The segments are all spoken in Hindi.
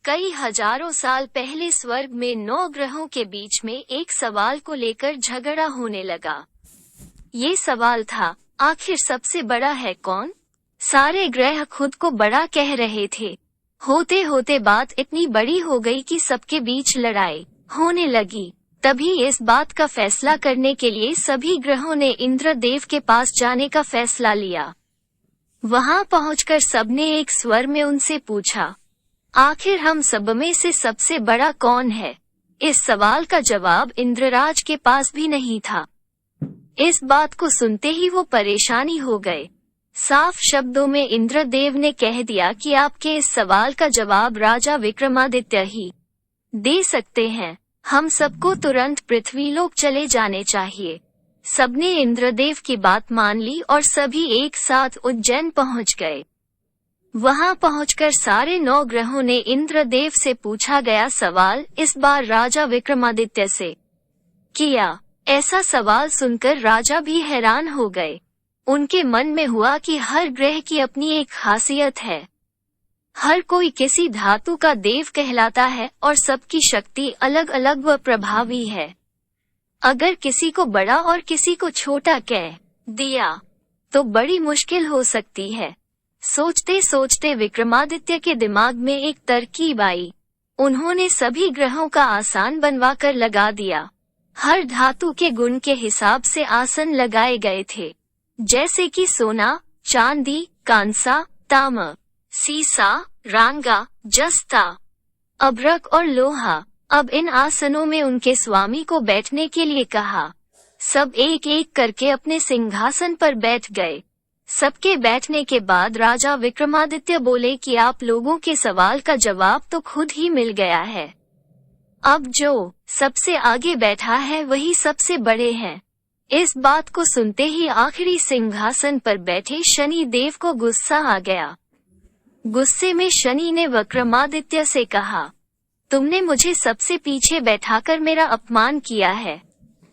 कई हजारों साल पहले स्वर्ग में 9 ग्रहों के बीच में एक सवाल को लेकर झगड़ा होने लगा। ये सवाल था, आखिर सबसे बड़ा है कौन? सारे ग्रह खुद को बड़ा कह रहे थे। होते होते बात इतनी बड़ी हो गई कि सबके बीच लड़ाई होने लगी। तभी इस बात का फैसला करने के लिए सभी ग्रहों ने इंद्रदेव के पास जाने का फैसला लिया। वहां पहुंचकर सबने एक स्वर में उनसे पूछा, आखिर हम सब में से सबसे बड़ा कौन है? इस सवाल का जवाब इंद्रराज के पास भी नहीं था। इस बात को सुनते ही वो परेशानी हो गए। साफ शब्दों में इंद्रदेव ने कह दिया कि आपके इस सवाल का जवाब राजा विक्रमादित्य ही दे सकते हैं। हम सबको तुरंत पृथ्वीलोक चले जाने चाहिए। सबने इंद्रदेव की बात मान ली और सभी एक साथ उज्जैन पहुंच गए। वहां पहुंचकर सारे 9 ग्रहों ने इंद्रदेव से पूछा गया सवाल इस बार राजा विक्रमादित्य से किया। ऐसा सवाल सुनकर राजा भी हैरान हो गए। उनके मन में हुआ कि हर ग्रह की अपनी एक खासियत है। हर कोई किसी धातु का देव कहलाता है और सबकी शक्ति अलग अलग व प्रभावी है। अगर किसी को बड़ा और किसी को छोटा कह दिया तो बड़ी मुश्किल हो सकती है। सोचते सोचते विक्रमादित्य के दिमाग में एक तरकीब आई। उन्होंने सभी ग्रहों का आसन बनवाकर लगा दिया। हर धातु के गुण के हिसाब से आसन लगाए गए थे, जैसे कि सोना, चांदी, कांसा, तांबा, सीसा, रांगा, जस्ता, अभ्रक और लोहा। अब इन आसनों में उनके स्वामी को बैठने के लिए कहा। सब एक एक करके अपने सिंहासन पर बैठ गए। सबके बैठने के बाद राजा विक्रमादित्य बोले कि आप लोगों के सवाल का जवाब तो खुद ही मिल गया है। अब जो सबसे आगे बैठा है वही सबसे बड़े हैं। इस बात को सुनते ही आखिरी सिंहासन पर बैठे शनि देव को गुस्सा आ गया। गुस्से में शनि ने विक्रमादित्य से कहा, तुमने मुझे सबसे पीछे बैठाकर मेरा अपमान किया है।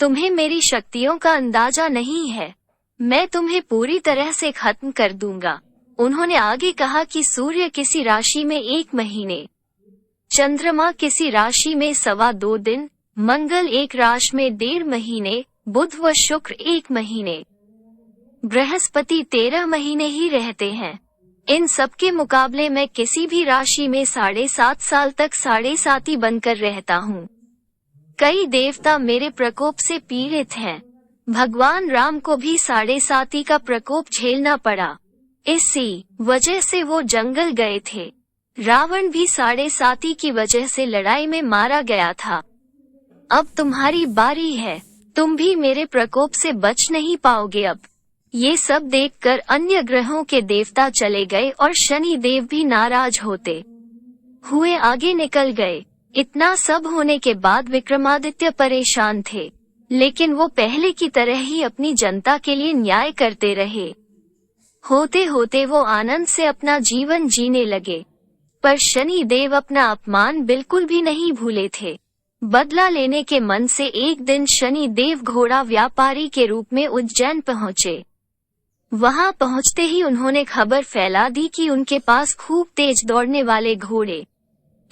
तुम्हें मेरी शक्तियों का अंदाजा नहीं है। मैं तुम्हें पूरी तरह से खत्म कर दूंगा। उन्होंने आगे कहा कि सूर्य किसी राशि में 1 महीने, चंद्रमा किसी राशि में 2.25 दिन, मंगल एक राशि में 1.5 महीने, बुध व शुक्र 1 महीने, बृहस्पति 13 महीने ही रहते हैं। इन सब के मुकाबले मैं किसी भी राशि में 7.5 साल तक 7.5 बनकर रहता हूँ। कई देवता मेरे प्रकोप से पीड़ित हैं। भगवान राम को भी 7.5 का प्रकोप झेलना पड़ा। इसी वजह से वो जंगल गए थे। रावण भी 7.5 की वजह से लड़ाई में मारा गया था। अब तुम्हारी बारी है। तुम भी मेरे प्रकोप से बच नहीं पाओगे अब। ये सब देखकर अन्य ग्रहों के देवता चले गए और शनि देव भी नाराज होते हुए आगे निकल गए। इतना सब होने के बाद विक्रमादित्य परेशान थे, लेकिन वो पहले की तरह ही अपनी जनता के लिए न्याय करते रहे। होते होते वो आनंद से अपना जीवन जीने लगे। पर शनि देव अपना अपमान बिल्कुल भी नहीं भूले थे। बदला लेने के मन से एक दिन शनि देव घोड़ा व्यापारी के रूप में उज्जैन पहुँचे। वहां पहुंचते ही उन्होंने खबर फैला दी कि उनके पास खूब तेज दौड़ने वाले घोड़े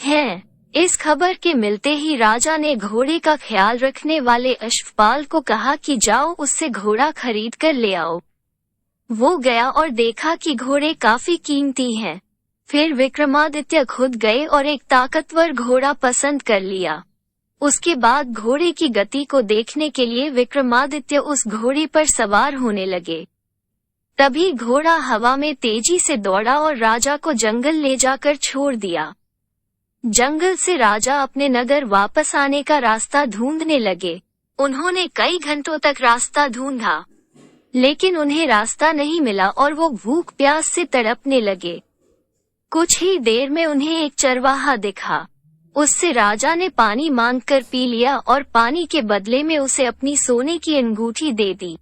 हैं। इस खबर के मिलते ही राजा ने घोड़े का ख्याल रखने वाले अश्वपाल को कहा कि जाओ उससे घोड़ा खरीद कर ले आओ। वो गया और देखा कि घोड़े काफी कीमती हैं। फिर विक्रमादित्य खुद गए और एक ताकतवर घोड़ा पसंद कर लिया। उसके बाद घोड़े की गति को देखने के लिए विक्रमादित्य उस घोड़े पर सवार होने लगे। तभी घोड़ा हवा में तेजी से दौड़ा और राजा को जंगल ले जाकर छोड़ दिया। जंगल से राजा अपने नगर वापस आने का रास्ता ढूंढने लगे। उन्होंने कई घंटों तक रास्ता ढूंढा, लेकिन उन्हें रास्ता नहीं मिला और वो भूख प्यास से तड़पने लगे। कुछ ही देर में उन्हें एक चरवाहा दिखा। उससे राजा ने पानी मांगकर पी लिया और पानी के बदले में उसे अपनी सोने की अंगूठी दे दी।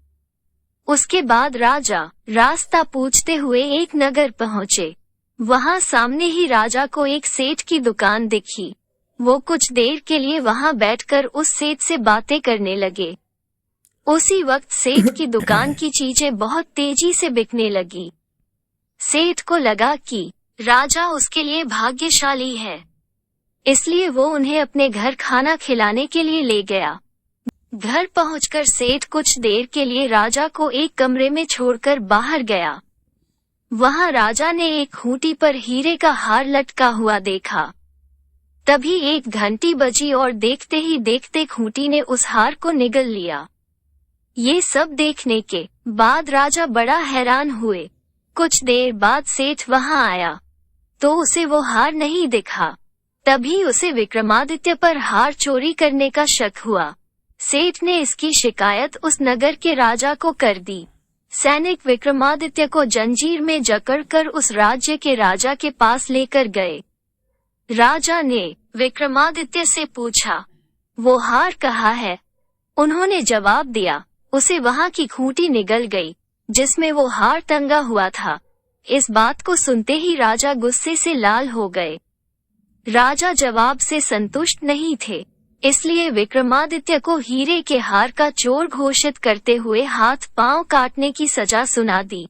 उसके बाद राजा रास्ता पूछते हुए एक नगर पहुँचे। वहां सामने ही राजा को एक सेठ की दुकान दिखी। वो कुछ देर के लिए वहां बैठकर उस सेठ से बातें करने लगे। उसी वक्त सेठ की दुकान की चीजें बहुत तेजी से बिकने लगी। सेठ को लगा कि राजा उसके लिए भाग्यशाली है। इसलिए वो उन्हें अपने घर खाना खिलाने के लिए ले गया। घर पहुंचकर सेठ कुछ देर के लिए राजा को एक कमरे में छोड़कर बाहर गया। वहां राजा ने एक खूंटी पर हीरे का हार लटका हुआ देखा। तभी एक घंटी बजी और देखते ही देखते खूंटी ने उस हार को निगल लिया। ये सब देखने के बाद राजा बड़ा हैरान हुए। कुछ देर बाद सेठ वहां आया तो उसे वो हार नहीं दिखा। तभी उसे विक्रमादित्य पर हार चोरी करने का शक हुआ। सेठ ने इसकी शिकायत उस नगर के राजा को कर दी। सैनिक विक्रमादित्य को जंजीर में जकड़कर उस राज्य के राजा के पास लेकर गए। राजा ने विक्रमादित्य से पूछा, वो हार कहाँ है? उन्होंने जवाब दिया, उसे वहां की खूंटी निगल गई जिसमें वो हार टंगा हुआ था। इस बात को सुनते ही राजा गुस्से से लाल हो गए। राजा जवाब से संतुष्ट नहीं थे, इसलिए विक्रमादित्य को हीरे के हार का चोर घोषित करते हुए हाथ पांव काटने की सजा सुना दी।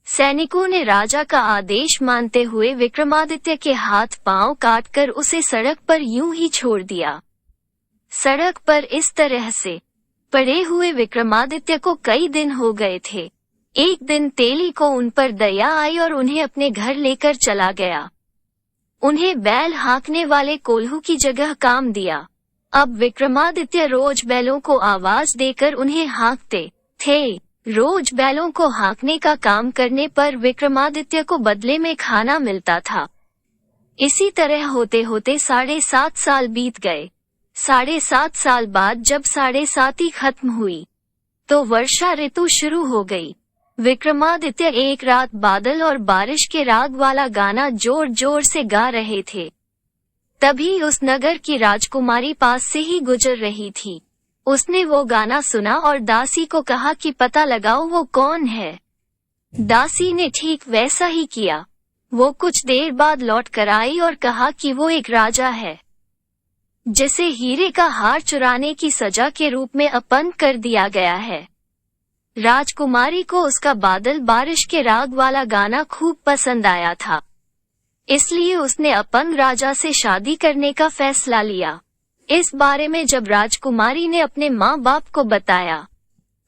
सैनिकों ने राजा का आदेश मानते हुए विक्रमादित्य के हाथ पांव काटकर उसे सड़क पर यूं ही छोड़ दिया। सड़क पर इस तरह से पड़े हुए विक्रमादित्य को कई दिन हो गए थे। एक दिन तेली को उन पर दया आई और उन्हें अपने घर लेकर चला गया। उन्हें बैल हाँकने वाले कोल्हू की जगह काम दिया। अब विक्रमादित्य रोज बैलों को आवाज देकर उन्हें हाँकते थे। रोज बैलों को हाँकने का काम करने पर विक्रमादित्य को बदले में खाना मिलता था। इसी तरह होते होते 7.5 साल बीत गए। 7.5 साल बाद जब 7.5 खत्म हुई तो वर्षा ऋतु शुरू हो गई। विक्रमादित्य एक रात बादल और बारिश के राग वाला गाना जोर जोर से गा रहे थे। तभी उस नगर की राजकुमारी पास से ही गुजर रही थी। उसने वो गाना सुना और दासी को कहा कि पता लगाओ वो कौन है। दासी ने ठीक वैसा ही किया। वो कुछ देर बाद लौट कर आई और कहा कि वो एक राजा है जिसे हीरे का हार चुराने की सजा के रूप में अपंग कर दिया गया है। राजकुमारी को उसका बादल बारिश के राग वाला गाना खूब पसंद आया था, इसलिए उसने अपंग राजा से शादी करने का फैसला लिया। इस बारे में जब राजकुमारी ने अपने माँ बाप को बताया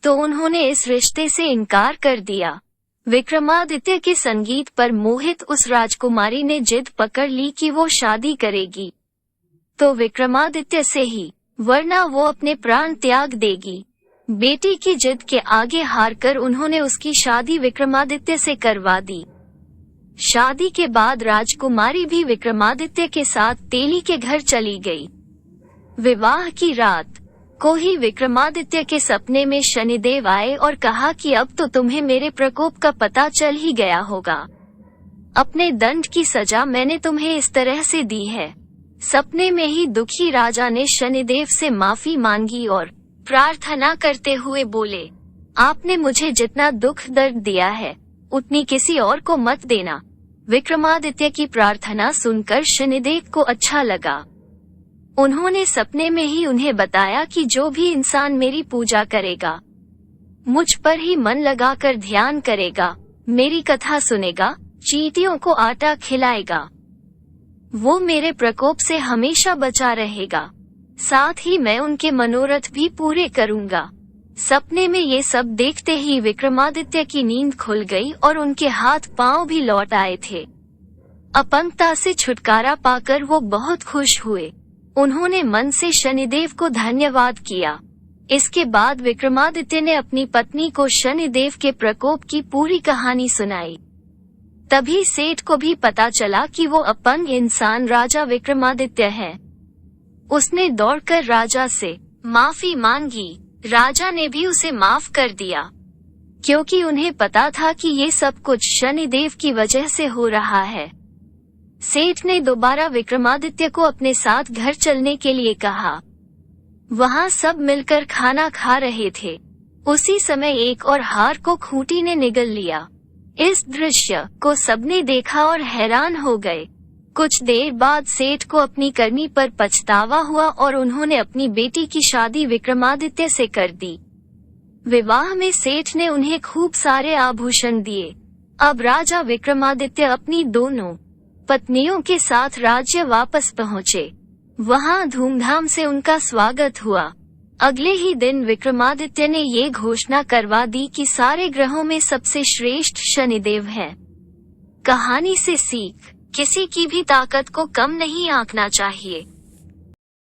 तो उन्होंने इस रिश्ते से इनकार कर दिया। विक्रमादित्य के संगीत पर मोहित उस राजकुमारी ने जिद पकड़ ली कि वो शादी करेगी तो विक्रमादित्य से ही, वरना वो अपने प्राण त्याग देगी। बेटी की जिद के आगे हारकर उन्होंने उसकी शादी विक्रमादित्य से करवा दी। शादी के बाद राजकुमारी भी विक्रमादित्य के साथ तेली के घर चली गई। विवाह की रात को ही विक्रमादित्य के सपने में शनिदेव आए और कहा कि अब तो तुम्हें मेरे प्रकोप का पता चल ही गया होगा। अपने दंड की सजा मैंने तुम्हें इस तरह से दी है। सपने में ही दुखी राजा ने शनिदेव से माफी मांगी और प्रार्थना करते हुए बोले, आपने मुझे जितना दुख दर्द दिया है उतनी किसी और को मत देना। विक्रमादित्य की प्रार्थना सुनकर शनिदेव को अच्छा लगा। उन्होंने सपने में ही उन्हें बताया कि जो भी इंसान मेरी पूजा करेगा, मुझ पर ही मन लगाकर ध्यान करेगा, मेरी कथा सुनेगा, चींटियों को आटा खिलाएगा, वो मेरे प्रकोप से हमेशा बचा रहेगा। साथ ही मैं उनके मनोरथ भी पूरे करूंगा। सपने में ये सब देखते ही विक्रमादित्य की नींद खुल गई और उनके हाथ पांव भी लौट आए थे। अपंगता से छुटकारा पाकर वो बहुत खुश हुए। उन्होंने मन से शनिदेव को धन्यवाद किया। इसके बाद विक्रमादित्य ने अपनी पत्नी को शनिदेव के प्रकोप की पूरी कहानी सुनाई। तभी सेठ को भी पता चला कि वो अपंग इंसान राजा विक्रमादित्य है। उसने दौड़कर राजा से माफी मांगी। राजा ने भी उसे माफ कर दिया, क्योंकि उन्हें पता था कि ये सब कुछ शनिदेव की वजह से हो रहा है। सेठ ने दोबारा विक्रमादित्य को अपने साथ घर चलने के लिए कहा। वहां सब मिलकर खाना खा रहे थे। उसी समय एक और हार को खूंटी ने निगल लिया। इस दृश्य को सबने देखा और हैरान हो गए। कुछ देर बाद सेठ को अपनी करनी पर पछतावा हुआ और उन्होंने अपनी बेटी की शादी विक्रमादित्य से कर दी। विवाह में सेठ ने उन्हें खूब सारे आभूषण दिए। अब राजा विक्रमादित्य अपनी दोनों पत्नियों के साथ राज्य वापस पहुँचे। वहां धूमधाम से उनका स्वागत हुआ। अगले ही दिन विक्रमादित्य ने ये घोषणा करवा दी कि सारे ग्रहों में सबसे श्रेष्ठ शनिदेव हैं। कहानी से सीख, किसी की भी ताकत को कम नहीं आंकना चाहिए।